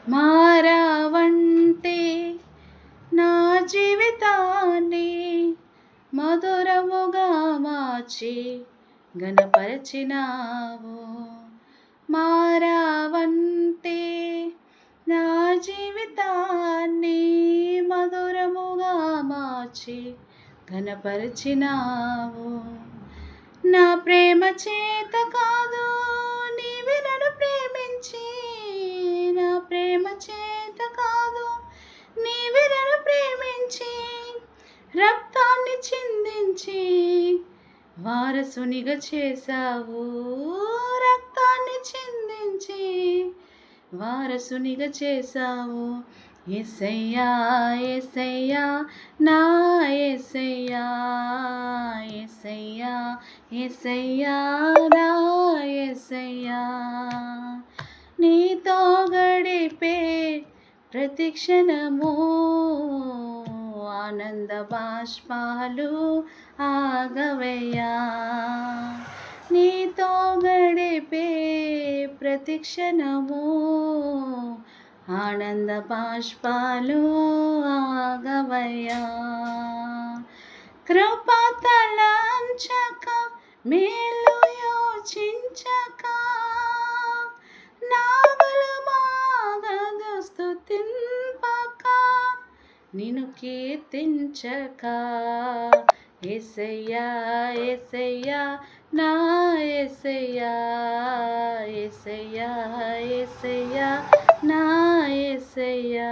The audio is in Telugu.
మారావంటే నా జీవితాన్ని మధురముగా మార్చి ఘనపరచినావు. మారావంటే నా జీవితాన్ని మధురముగా మార్చి ఘనపరచినావు. నా ప్రేమ చేత కాదు నీవే నన్ను ప్రేమించి, నా ప్రేమ చేత కాదు నీవే నన్ను ప్రేమించి, రక్తాన్ని చిందించి వారసునిగా చేశావు. రక్తాన్ని చిందించి వారసునిగా చేశావు. యేసయ్యా యేసయ్యా నా యేసయ్యా, యేసయ్యా యేసయ్యా నా యేసయ్యా. నీతో గడిపే ప్రతి క్షణము ఆనంద బాష్పాలు ఆగవయ్యా. నీతో గడిపే ప్రతి క్షణము ఆనంద బాష్పాలు ఆగవయ్యా. కృప తలంచక మేలు యోచించక నాగలమాగదు స్తుతింపక నిన్ను కీర్తించక. యేసయ్యా యేసయ్యా నా యేసయ్యా, యేసయ్యా యేసయ్యా నా యేసయ్యా.